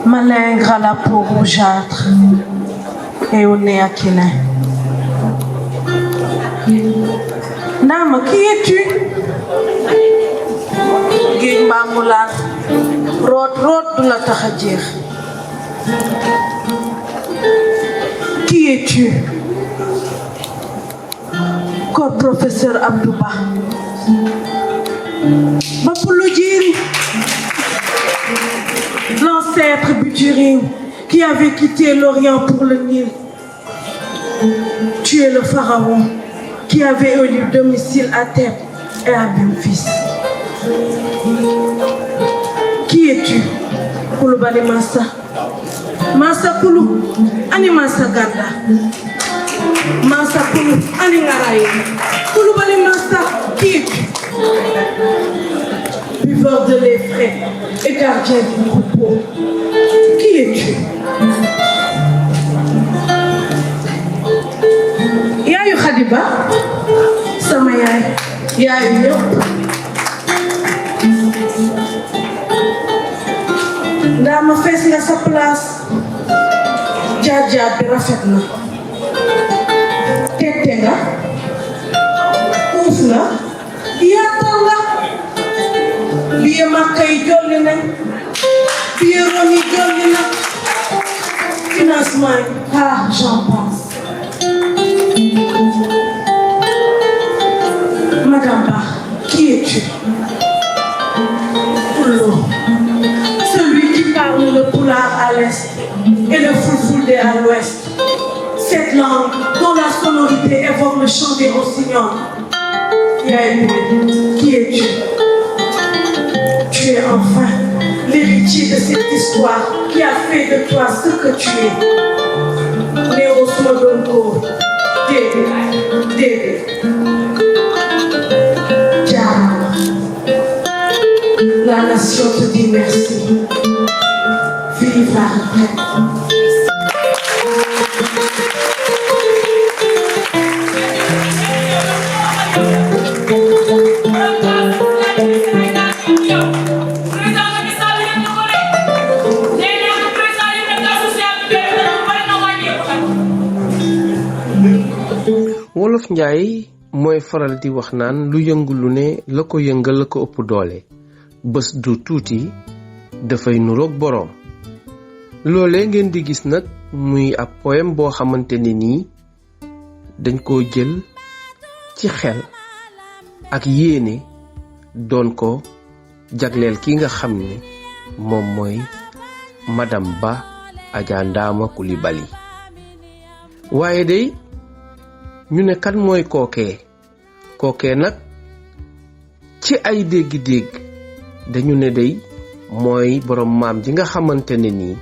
Malingre à la peau rougeâtre et au nez aquilin. Dame, qui es-tu? Guy Mamoula, Rod de la Tahadjir. Qui es-tu? Corps professeur Abdouba. Bapouloudjiri, l'ancêtre Buturine qui avait quitté l'Orient pour le Nil. Tu es le pharaon qui avait eu domicile à Thèbes et à Memphis. Qui es-tu? Kouloubali Massa. Massa Koulou, Ani Massa Ganda. Massa Koulou, Ani Ngaraye. Kouloubali Massa, qui es-tu? Buveur de lait frais et gardien du troupeau. Qui es-tu? Yaayu Khadiba, sama yaay, yaayu ñëpp. Ndaa ma fees nga sa place. Jaar-jaar bi rafet na. Tette nga. Uuf nga. Yaatal nga. Biye Makka yi jolli nañ. Biye Rome yi jolli na. Financement yi, j'en pense. Madame Ba, qui es-tu? Poulot, celui qui parle le poulard à l'est et le fulfulde à l'ouest. Cette langue dont la sonorité évoque le chant des rossignols. Yaël, qui es-tu? Tu es enfin l'héritier de cette histoire qui a fait de toi ce que tu es. Néo Smodonko, Débé. La nation te dit merci. Vive la retraite. Wolof Njaay mooy faral di wax naan lu yëngu lu ne la ko yëngal la ko ëpp doole bés du tuuti dafay nuroog boroom loolee ngeen di gis nag muy ab poème boo xamante ne nii dañ koo jël ci xel ak yéene doon ko jagleel ki nga xam ne moom mooy Madame Ba Adja Ndama Coulibaly waaye day ñu ne kan mooy kookee nag ci ay dégg-dégg dañu ne day mooy borom maam ji nga xamante ne nii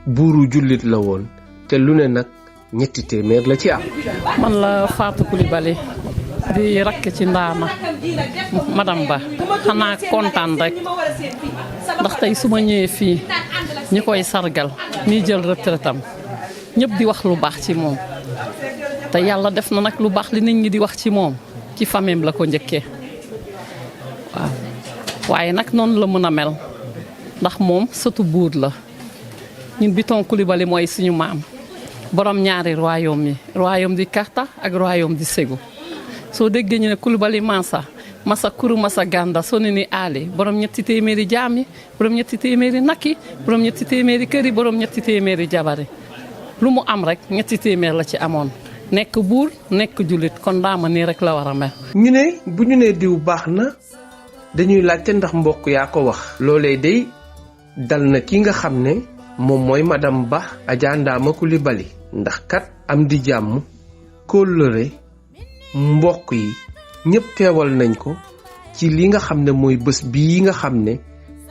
buuru jullit la woon te lu ne nag 300 la ci am. man la Fatou Coulibaly di rakk ci Ndama Madame Ba xanaa kontaan rek ndax tey su ma ñëwee fii ñi koy sargal ñi jël retraitam ñëpp di wax lu baax ci moom. te yàlla def na nag lu baax li nit ñi di wax ci moom ci famille la ko njëkkee waaw waaye nag noonu la mën a mel ndax moom sëtu buur la ñun Biton Coulibaly mooy suñu maam borom ñaari royaume yi royaume di Karta ak royaume di Ségou soo déggee ñu ne Coulibaly masa kuru masa ganda soo ne ni aali borom 300 jaam yi borom 300 nag yi borom 300 kër yi borom 300 jabar yi lu mu am rek 300 la ci amoon. nekk buur nekk jullit kon Ndama nii rek la war a mel. ñu ne bu ñu nee diw baax na dañuy laajte ndax mbokk yaa ko wax. loolee day dal na ki nga xam ne moom mooy Madame Ba Adja Ndama Coulibaly ndax kat am di jàmm kóllëre mbokk yi ñëpp teewal nañ ko ci li nga xam ne mooy bés bii nga xam ne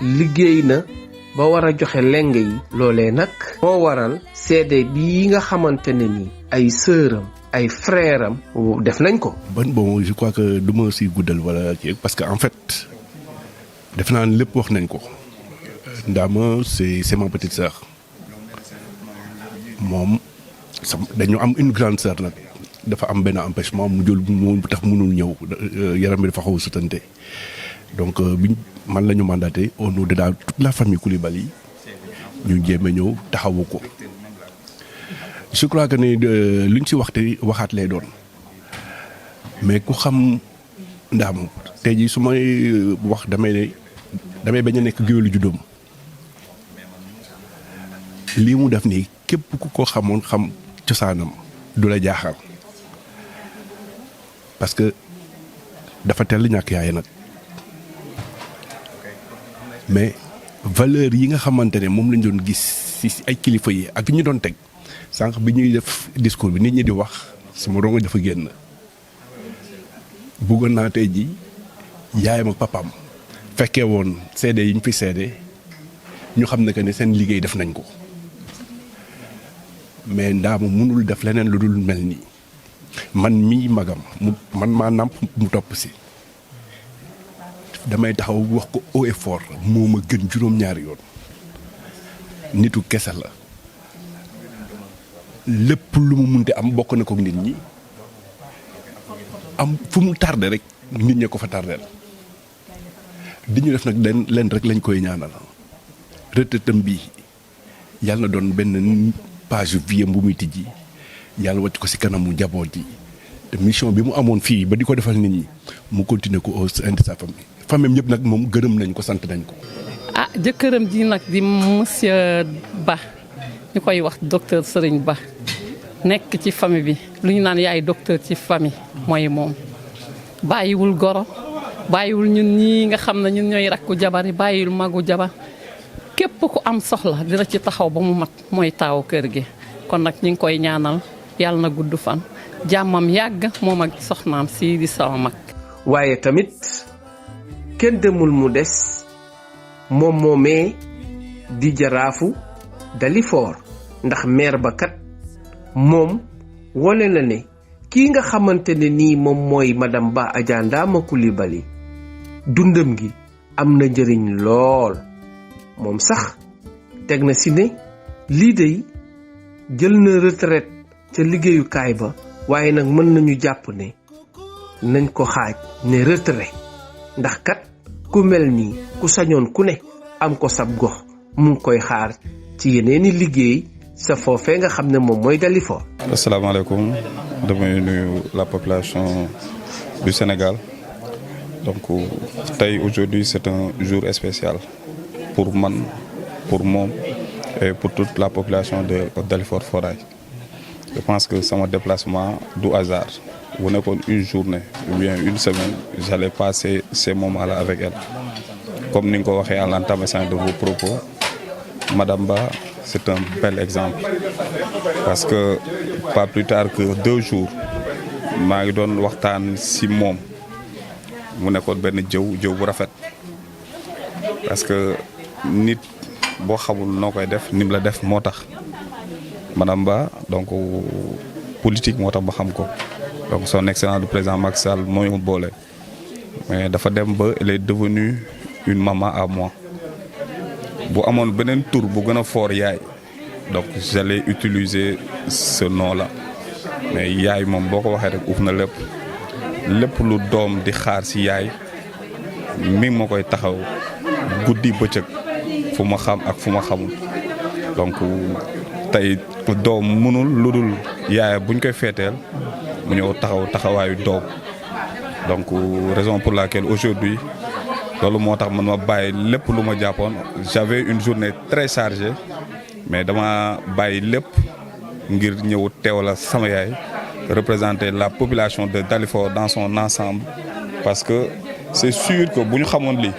liggéey na ba war a joxe leng yi. loolee nag moo waral seede bii nga xamante ne ni ay sœuram ay frèram def nañ ko. bon je crois que du ma si guddal wala kii parce que en fait def naa lépp wax nañ ko. Ndama c'est ma petite sœur moom dañu am une grande sœur nag dafa am benn empêchement mu jël mu tax mënul ñëw yaram bi dafa xaw a sutante donc biñ man la ñu mandaté au nom de toute la famille Coulibaly ñu jéem a ñëw taxawu ko. je crois que ni luñ ci waxaat lay doon mais ku xam Ndam tey jii su may wax damay bañ a nekk géwélu juddoom lii mu def nii képp ku ko xamoon xam cosaanam du la jaaxal parce que dafa teel ñàkk yaay nag mais valeur yi nga xamante ne moom lañ doon gis ci ay kilifa yi ak ñu doon teg sànq bi ñuy def discours bi nit ñi di wax sama rongo dafa génn bëggoon naa tey ji yaayam ak papaam fekkee woon seede yi ñu fi seede ñu xam ne que ne seen liggéey def nañ ko mais Ndam mënul def leneen lu dul mel nii man mii magam man maa nàmp mu topp si damay taxaw wax ko haut et fort moo ma gën juróom-ñaari yoon nitu kese la lépp lu mu munte am bokk na ko nit ñi am fu mu tardé rek nit ñi ko fa tardeel di ñu def nag leen rek lañ koy ñaanal retraitam bi yàlla na doon benn page vie bu muy tijji yàlla wàcc ko ci kanamu njaboot yi te mission bi mu amoon fii ba di ko defal nit ñi mu continuer ko au sein de sa famille famille ñëpp nag moom gërëm nañ ko sant nañ ko. ah jëkkëram ji nag di monsieur Ba ñu koy wax docteur Serigne Ba nekk ci famille bi lu ñu naan yaay docteur ci famille mooy moom bàyyiwul goro bàyyiwul ñun ñii nga xam ne ñun ñooy rakku jabar yi bàyyiwul magu jabar képp ku am soxla dina ci taxaw ba mu mat mooy taawu kër gi kon nag ñu ngi koy ñaanal yàlla na gudd fan jàmmam yàgg moom ak soxnaam si di sama mag. waaye tamit kenn demul mu des moom moomee di jaraafu Dalifort ndax maire ba kat moom wone na ne kii nga xamante ne nii moom mooy madame Ba Adja Ndama Coulibaly dundam gi am na njëriñ lool moom sax teg na si ne lii dey jël na retraite ca liggéeyukaay ba waaye nag mën nañu jàpp ne nañ ko xaaj ne retrait ndax kat ku mel nii ku sañoon ku ne am ko sab gox mu ngi koy xaar ci yeneeni liggéey sa foofee nga xam ne moom mooy Dalifort. asalaamaaleykum damay nuyu la population du Sénégal donc tey aujourd'hui c'est un jour spécial pour man pour moom et pour toute la population de Dalifort Foirail. Je pense que sama déplacement du hasard bu nekkoon une journée ou bien une semaine j'allais passer ces moments-là avec elle comme ni nga ko waxee à l'entame de vos propos Madame Ba c'est un bel exemple parce que pas plus tard que 2 jours maa ngi doon waxtaan ci moom mu nekkoon benn jëw bu rafet parce que nit boo xamul noo koy def nim la def moo tax Madame Ba donc politique moo tax ba xam ko donc son excellence le président Macky Sall moo ñu boole mais dafa dem ba elle est devenue une maman à moi bu amoon beneen tur bu gën a fort yaay donc j'allais utiliser ce nom là mais yaay moom boo ko waxee rek uuf na lépp lu doom di xaar ci yaay mi ngi ma koy taxaw guddi bëccëg fu ma xam ak fu ma xamul donc tey doom mënul lu dul yaay buñ koy feeteel mu ñëw taxawaayu doom donc raison pour laquelle aujourd'hui loolu moo tax man ma bàyyi lépp lu ma jàppoon j'avais une journée très chargée mais dama bàyyi lépp ngir ñëw teewal sama yaay représenter la population de Dalifort dans son ensemble parce que c'est sûr que bu ñu xamoon lii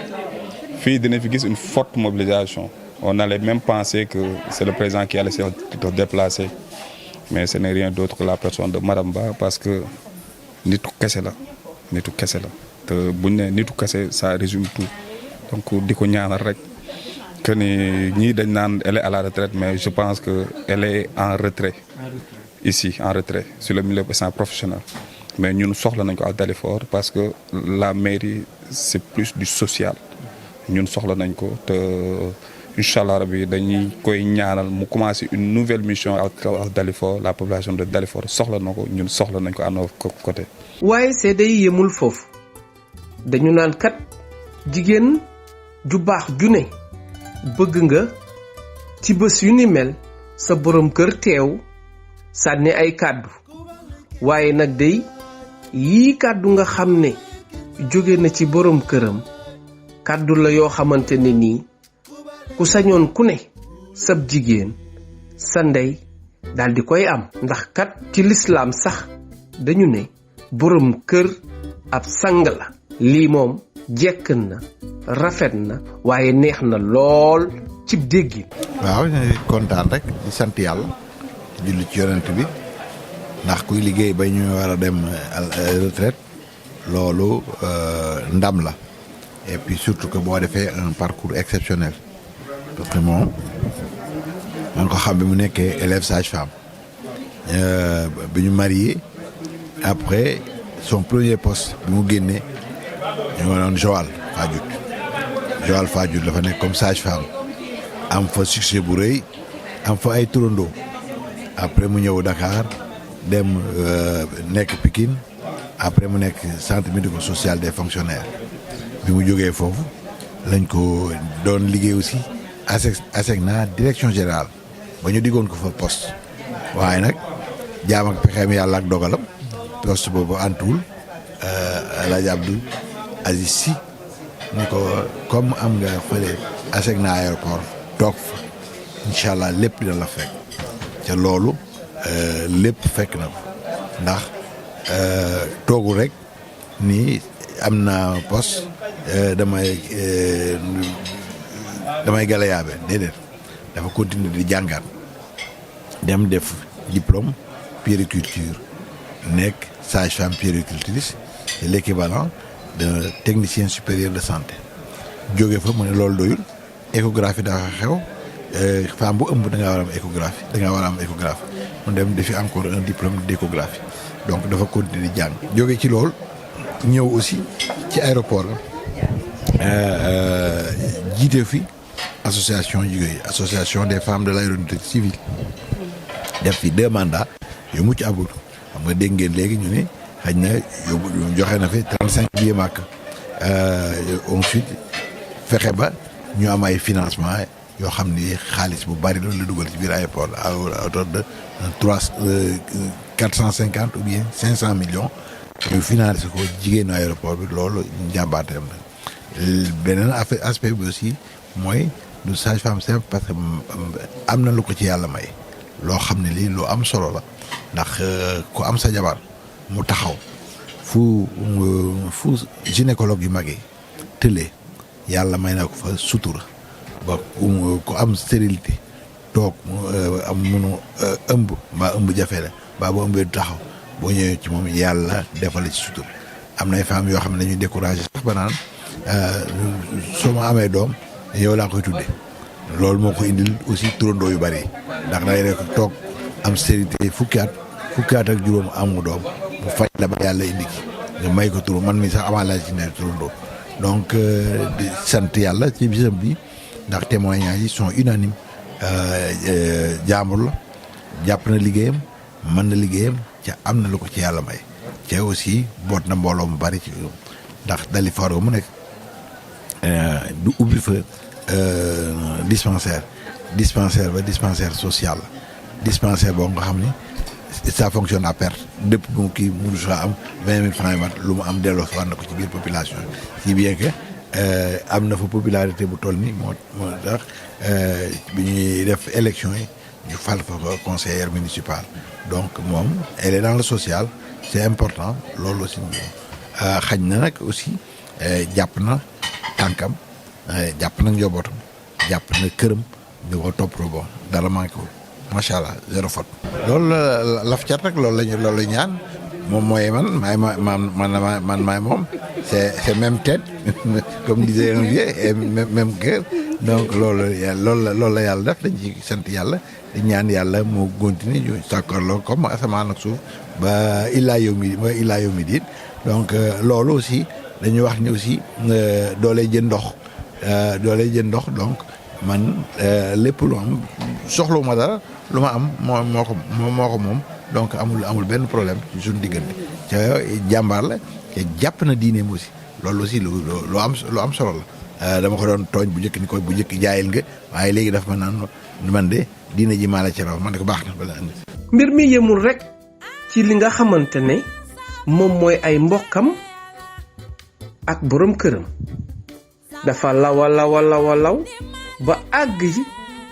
fii dina fi gis une forte mobilisation on allait même penser que c'est le président qui allait se déplacer mais ce n'est rien d'autre que la personne de Madame Ba parce que nitu kese la te buñ ne nitu kese ça résume tout donc di ko ñaanal rek que ni ñii dañ naan elle est à la retraite mais je pense que elle est en retrait ici en retrait sur le milieu professionnel mais ñun soxla nañ ko à Dalifort parce que la mairie c'est plus du social ñun soxla nañ ko te inchallah rabbi dañuy koy ñaanal mu commencer une nouvelle mission ak Dalifort la population de Dalifort soxla na ko ñun soxla nañ ko à notre côté. waaye seede yi yemul foofu dañu naan kat jigéen ju baax ju ne bëgg nga ci bés yu ni mel sa borom kër teew sànni ay kàddu waaye nag day yii kàddu nga xam ne jóge na ci borom këram kàddu la yoo xamante ne nii ku sañoon ku ne sab jigéen sa ndey daldi koy am ndax kat ci lislaam sax dañu ne borom kër ab sang la lii moom jekk na rafet na waaye neex na lool ci déggin. waaw ñu kontaan rek di sant yàlla julli ci yonent bi ndax kuy liggéey ba ñu war a dem retraite loolu ndam la et puis surtout que boo defee un parcours exceptionnel parce que moom man ko xam bi mu nekkee élève sage-femme bi ñu marié après son premier poste bi mu génnee ñu nga doon Joal Fadiouth dafa nekk comme sage-femme am fa succès bu rëy am fa ay turandoo après mu ñëw Dakar dem nekk Pikine après mu nekk centre médico-social des fonctionnaires bi mu jógee foofu lañ ko doon liggéey aussi ASECNA direction générale ba ñu diggoon ko fa poste waaye nag jaam ak pexeem yàlla ak dogalam poste boobu antuwul El Hadj Abdou Aziz Sy ni ko comme am nga fële ASECNA aéroport toog fa incha allah lépp dina la fekk ca loolu lépp fekk na ko ndax toogul rek ni am na poste damay galayaabe déedéet dafa continuer di jàngaat dem def diplôme puériculture nekk sage-femme puéricultrice c'est l'équivalent de technicien supérieur de santé jóge fa mu ne loolu doyul échographie dafa xew femme bu ëmb da ngaa war a am échographie da ngaa war a am échographie mu dem defi encore un diplôme d'échographie donc dafa continuer di jàng jóge ci loolu ñëw aussi ci aéroport jiite fi association jigéen association des femmes de l'aéronautique civile def fi 2 mandats yu mucc abul xam nga dégg ngeen léegi ñu ne xëy na joxe na fi 35 billets màkk ensuite fexe ba ñu am ay financement yoo xam ni xaalis bu bari loolu la dugal ci biir aéroport à hauteur de 450 ou bien 500 millions ñu financé ko jigéenu aéroport bi loolu njàmbaateem la beneen aspect bi aussi mooy du sage-femme simple parce que am na lu ko ci yàlla may loo xam ne lii lu am solo la ndax ku am sa jabar mu taxaw fu gynécologue yu mag yi tëlee yàlla may na ko fa sutura ba ku am stérilité toog am munu ëmb mbaa ëmb jafe la mbaa boo ëmbee du taxaw boo ñëwee ci moom yàlla defal ci sutura am nay femmes yoo xam ne dañuy découragé sax ba naan soo ma amee doom yow laa koy tudde loolu moo ko indil aussi turandoo yu bari ndax day rek toog am stérilité fukki at ak juróom amu doom mu faj la ba yàlla indi ki nga may ko tur man mi sax amaa laa ci ne turandoo donc di sant yàlla ci bisam bi ndax témoignages yi sont unanimes jaambur la jàpp na liggéeyam mën na liggéeyam ca am na lu ko ci yàlla may ca aussi boot na mbooloo mu bari ci ndax dali foor mu nekk du ubbi fa dispensaire ba dispensaire social la dispensaire boo nga xam ni ça fonctionne à perte dépp bu kii mënu sa am 20 000 francs yi mat lu mu am delloo war na ko ci biir population si bien que am na fa popularité bu toll ni moo tax bi ñuy def élection yi ñu fal fa conseillère municipale donc moom elle est dans le social c'est important loolu aussi xañ na nag aussi jàpp na tànkam jàpp na njabootam jàpp na këram di ko toppatoo bon dara manqué wul macha allah zéro faute. loolu la laf cat rek loolu la ñaan moom mooy man maay moom c'est même tête comme disait un vieux et même cœur donc loolu la yàlla def dañ ci sant yàlla di ñaan yàlla moo continuer ñu sàkkarloo comme asamaan ak suuf ba illaa yow mi diin donc loolu aussi dañuy wax ni aussi doolee jën ndox donc man lépp lu am soxlawuma dara lu ma am moo ko moom donc amul benn problème ci suñu diggante ca jàmbaar la te jàpp na diineem aussi loolu aussi lu am solo la dama ko doon tooñ bu njëkk ni ko bu njëkk jaayil nga waaye léegi daf ma naan man de diine ji maa la ci raw man ne ko baax na bala andi. mbir mi yemul rek ci li nga xamante ne moom mooy ay mbokkam ak borom këram dafa law ba àgg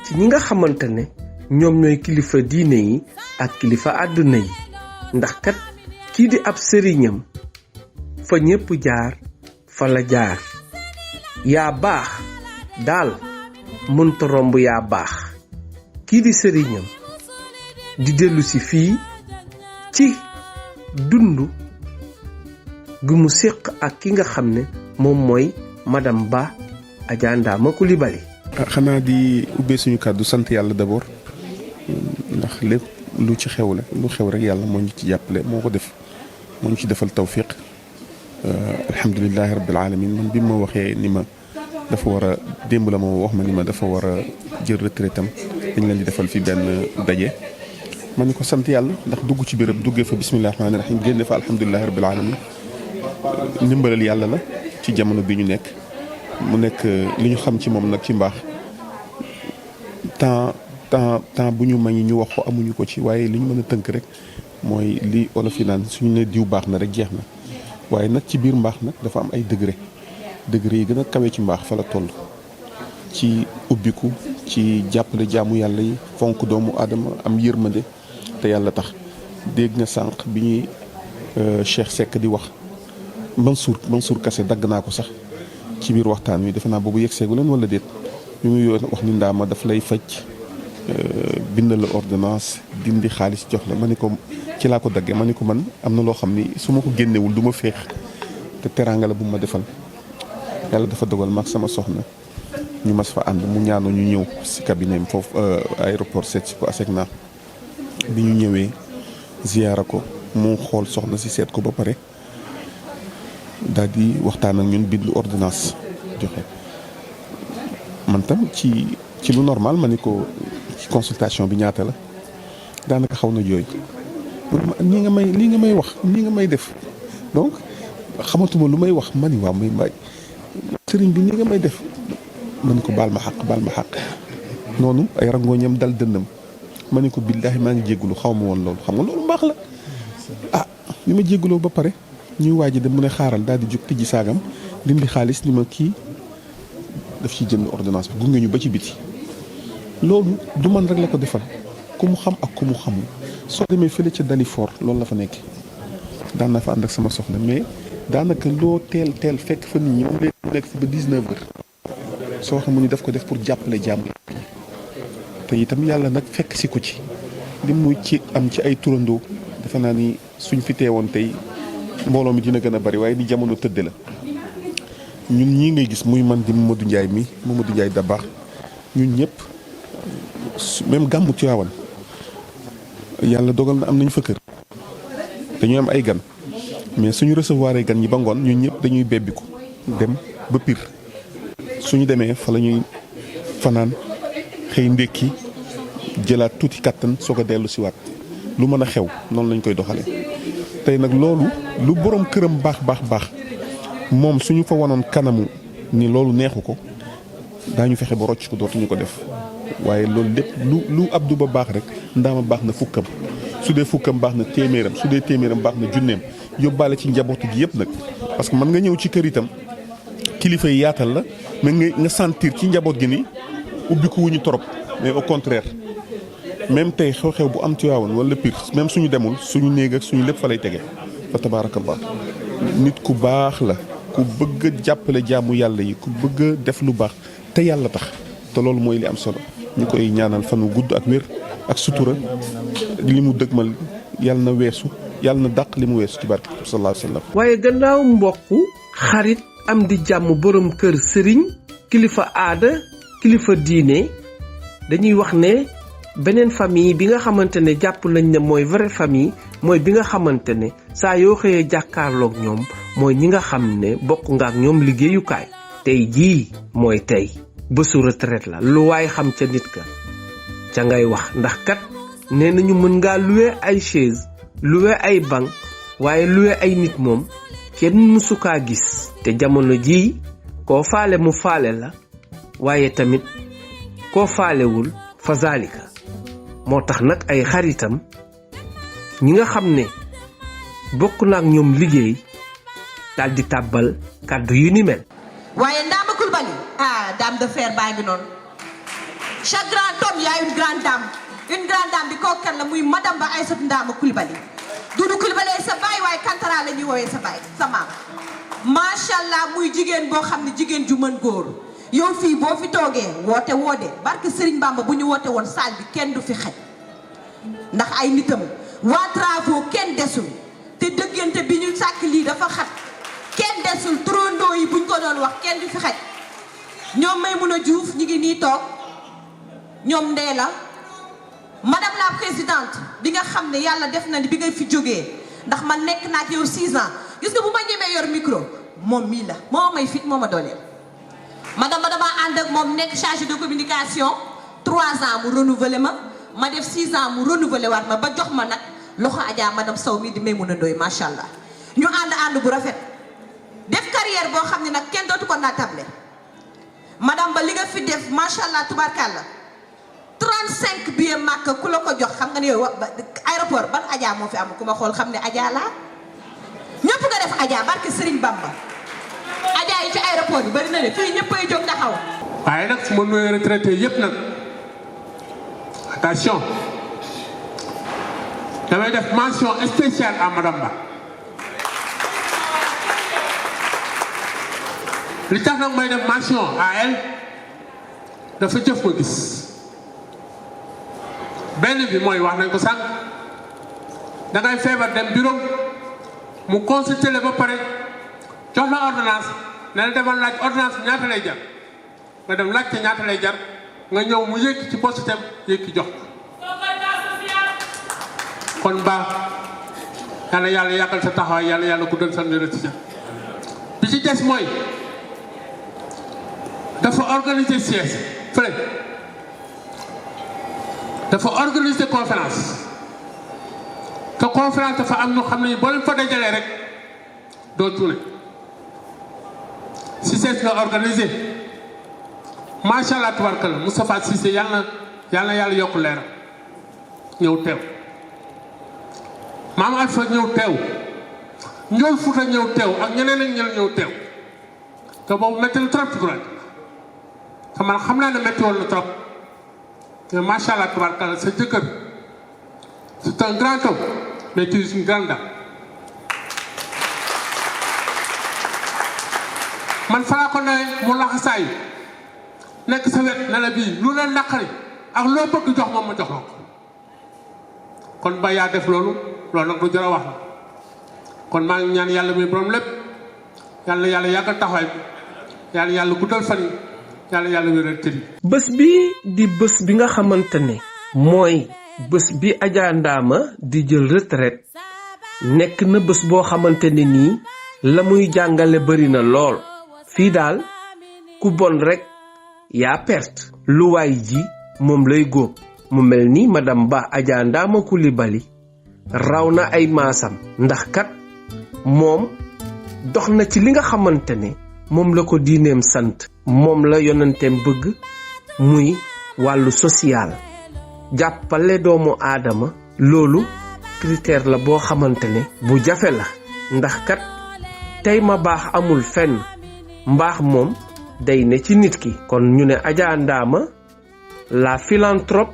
ci ñi nga xamante ne ñoom ñooy kilifa diine yi ak kilifa àdduna yi ndax kat kii di ab sëriñam fa ñépp jaar fa la jaar yaa baax daal mënta romb yaa baax kii di sëriñam di dellu si fii ci dund gu mu séq ak ki nga xam ne moom mooy madame Ba Adja Ndama Coulibaly. xanaa di ubbee suñu kàddu sant yàlla d'abord ndax lépp lu ci xew la lu xew rek yàlla moo ñu ci jàppale moo ko def moo ñu ci defal tawfiq alhamdulilahi rabbil alamin man bi ma waxee ni ma dafa war a démb la ma wax ma ni ma dafa war a jël retraite am dañ leen di defal fi benn daje ma ni ko sant yàlla ndax dugg ci béréb duggee fa bismillahi rahmaani rahim génne fa alhamdulilahi rabbil alamin ndimbalal yàlla la ci jamono bi ñu nekk mu nekk li ñu xam ci moom nag ci mbaax temps bu ñu may ñu wax ko amuñu ko ci waaye li ñu mën a tënk rek mooy li olof yi naan suñu ne diw baax na rek jeex na waaye nag ci biir mbaax nag dafa am ay degré yi gën a kawe ci mbaax fa la toll ci ubbiku ci jàppale jaamu yàlla yi fonk doomu aadama am yërmande te yàlla tax dégg nga sànq bi ñuy Cheikh Seck di wax Mansour Kassé dagg naa ko sax ci biir waxtaan wi defe naa boobu yegg seegu leen wala déet bi muy wax ni Ndama daf lay faj bind la ordonnance dindi xaalis jox la ma ni ko ci laa ko daggee ma ni ko man am na loo xam ni su ma ko génnewul du ma féex te teraanga la bu ma defal yàlla dafa dogal mag sama soxna ñu mas fa ànd mu ñaanoo ñu ñëw si cabinet foofu aéroport seet si ko ASECNA bi ñu ñëwee ziyaara ko mu xool soxna si seet ko ba pare daal di waxtaan ak ñun bind ordonnance joxe man tam ci lu normal ma ni ko ci consultation bi ñaata la daanaka xaw na jooy lii nga may wax nii nga may def donc xamatuma lu may wax ma ni waaw may mbay sëriñ bi nii nga may def ma ni ko baal ma xaq noonu ay rangooñam dal dënnam ma ni ko billaahi maa ngi jéggulu xaw ma woon loolu xam nga loolu mbaax la li ma jégguloo ba pare ñuy waaji dem mu ne xaaral daal di jóg tijji saagam dindi xaalis ni ma kii daf ciy jënd ordonnance bi gunge ñu ba ci biti loolu du man rek la ko defal ku mu xam ak ku mu xamul soo demee fële ca Dalifort loolu la fa nekk daan na fa ànd ak sama soxna mais daanaka loo teel fekk fa nit ñi moom leen nekk fa ba 19 heures soo xamul ni daf ko def pour jàppale jàmm te itam yàlla nag fekk si ko ci li mu ci am ci ay turandoo defe naa ni suñ fi teewoon tey mbooloo mi dina gën a bari waaye ni jamono tëdd la ñun ñii ngay gis muy man di Mamadou Ndiaye Dabakh ñun ñëpp même gàmmu Tiwaawan yàlla dogal na am nañ fa kër dañuy am ay gan mais suñu recevoir ay gan ñi ba ngoon ñun ñëpp dañuy bebbiku dem ba Pire suñu demee fa la ñuy fanaan xëy ndékki jëlaat tuuti kattan soog a dellu si waat lu mën a xew noonu lañ koy doxale tey nag loolu lu borom këram baax moom suñu fa wanoon kanamu ni loolu neexu ko daañu fexe ba rocc ko dootuñu ko def waaye loolu lépp lu Abdou Ba baax rek Ndama baax na fukkam su dee fukkam baax na téeméeram su dee téeméeram baax na junneem yóbbaale ci njabootu gi yëpp nag parce que mën nga ñëw ci kër itam kilifa yi yaatal la mais nga sentir ci njaboot gi ni ubbiku wuñu torop mais au contraire même tey xew-xew bu am Tiwaawan wala Pire même suñu demul suñu néeg ak suñu lépp fa lay tege fa tabaarakallah nit ku baax la ku bëgg a jàppale jaamu yàlla yi ku bëgg a def lu baax te yàlla tax te loolu mooy li am solo ñu koy ñaanal fan wu gudd ak wér ak sutura li mu dëgmal yàlla na weesu yàlla na dàq li mu weesu ci barke sallallahu alayhi wa sallam. waaye gannaaw mbokk xarit am di jàmm borom kër sëriñ kilifa aada kilifa diine dañuy wax ne beneen famille bi nga xamante ne jàpp nañ ne mooy vraie famille mooy bi nga xamante ne saa yoo xëyee jàkkaarloog ñoom mooy ñi nga xam ne bokk nga ak ñoom liggéeyukaay tey jii mooy tey bésu retraite la lu waay xam ca nit ka ca ngay wax ndax kat nee nañu mën ngaa louer ay chaise louer ay banc waaye louer ay nit moom kenn mësu kaa gis te jamono jii koo faale mu faale la waaye tamit koo faalewul fa zalika moo tax nag ay xaritam ñi nga xam ne bokk na ak ñoom liggéey daal di tàbbal kàddu yu ni mel. waaye Ndama Coulibaly dame de fer baa ngi noonu chaque grand homme y a une grande dame bi kooku kan la muy madame Ba Aïssatou Ndama Coulibaly. Doudou Coulibaly sa baay waaye Kantara la ñuy woowee sa baay sa maam macha allah muy jigéen boo xam ne jigéen ju mën góor yow fii boo fi toogee woote woode barke Serigne Bamba bu ñu woote woon salle bi kenn du fi xaj ndax ay nitam waa travaux kenn desul te dëggante bi ñu sàkk lii dafa xat kenn desul turandoo yi buñ ko doon wax kenn du fi xaj ñoom Maïmouna Diouf ñi ngi nii toog ñoom Ndéla madame la présidente bi nga xam ne yàlla def na ni bi nga fi jógee ndax man nekk naa ak yow 6 ans gis nga bu ma ñemee yor micro moom mii la moo may fit moo ma dooleel. madame ba damaa ànd ak moom nekk chargé de communication 3 ans mu renouvelé ma def 6 ans mu renouvelé waat ma ba jox ma nag loxo Adja madame Sow mii di Maïmouna Ndoye macha allah ñu ànd bu rafet def carrière boo xam ne nag kenn dootu ko naatable madame ba li nga fi def macha allah tubarkalla 35 billets Makka ku la ko jox xam nga ne yow aéroport ban Adja moo fi am ku ma xool xam ne Adja laa ñëpp nga def Adja barke Serigne Bamba Adja yi ci aéroport bi bari na ne fii ñëppay jóg taxaw. waaye nag su ma nuyoo retraité yëpp nag attention damay def mention spéciale à madame Ba li tax nag may def mention à elle dafa jëf ma gis. benn bi mooy wax nañ ko sànq dangay feebar dem bureau mu consulter la ba pare jox la ordonnance ne la demal laaj ordonnance bi ñaata lay jar nga dem laajte ñaata lay jar nga ñëw mu yëkki ci poste tem yëkki jox kon baax yàlla yàggal sa taxawaay yàlla guddal sa wér ci bi ci des mooy dafa organiser siège fële dafa organiser conférence te conférence dafa am ñu xam ne boo leen fa dajalee rek doo tuune Cissé la organiser macha allah tubarkalla Moustapha Cissé yàlla yokk leeram ñëw teew maam Alpha ñëw teew Ndiol Fouta ñëw teew ak ñeneen ak ñeneen ñëw teew te boobu métti na trop ci te man xam naa ne métti woon na trop. mais macha allah tubarkalla sa jëkkër c'est un grand homme mais tu es une grande dame man falaa ko ne mu laxasaayu nekk sa wet ne la bii lu leen naqari ak loo bëgg jox moom ma jox la ko kon ba yaa def loolu nag lu jar a wax la kon maa ngi ñaan yàlla muy borom lépp yàlla yàggal taxawaay bi yàlla guddal fan yi yàlla wéral tëri bés bi di bés bi nga xamante ne mooy bés bi Adja Ndama di jël retraite nekk na bés boo xamante ne nii la muy jàngale bari na lool fii daal ku bon rek yaa perte lu waay ji moom lay góob mu mel ni madame Ba Adja Ndama Coulibaly raw na ay maasam ndax kat moom dox na ci li nga xamante ne moom la ko diineem sant moom la yonenteem bëgg muy wàllu social jàppale doomu aadama loolu critère la boo xamante ne bu jafe la ndax kat tey ma baax amul fenn mbaax moom day ne ci nit ki kon ñu ne Adja Ndama la philanthrope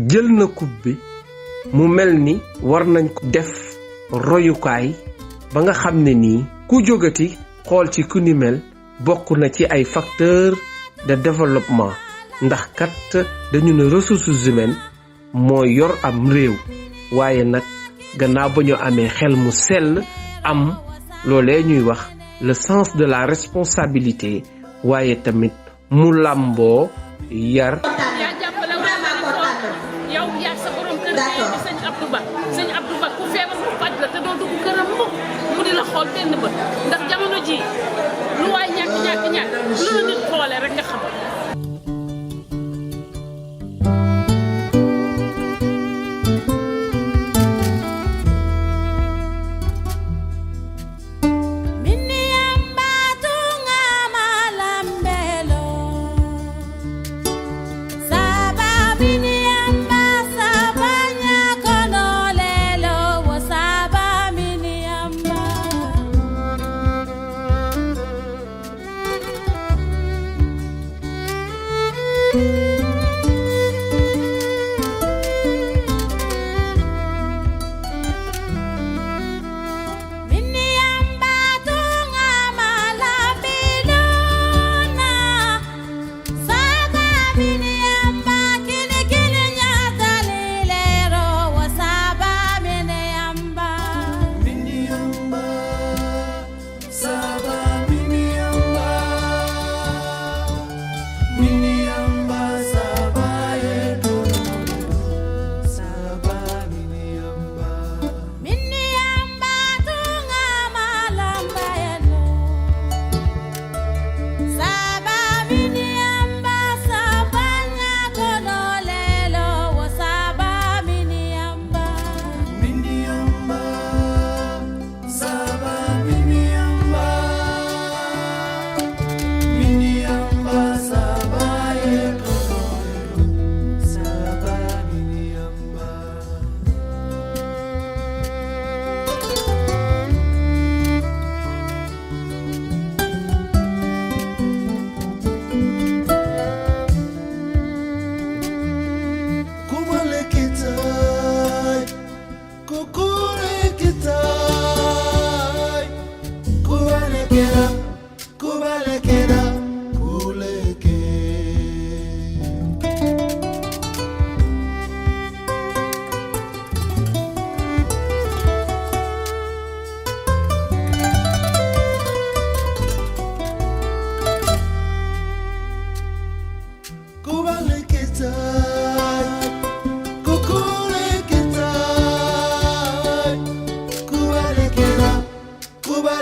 jël na coupe bi mu mel ni war nañ ko def royukaay ba nga xam ne nii ku jógati xool ci ku ni mel bokk na ci ay facteurs de développement ndax kat dañu ne ressources humaines mooy yor am réew waaye nag gannaaw ba ñu amee xel mu sell am loolee ñuy wax le sens de la responsabilité waaye tamit mu làmboo yar. yow yaa sa borom kër gi sëñ Abdou Ba ku feebar mu faj la te doo dugg këram mu di la xool benn bët ndax jamono ji lu waay ñàkk lu la nit xoole rek nga xam.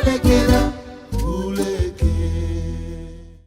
de queda.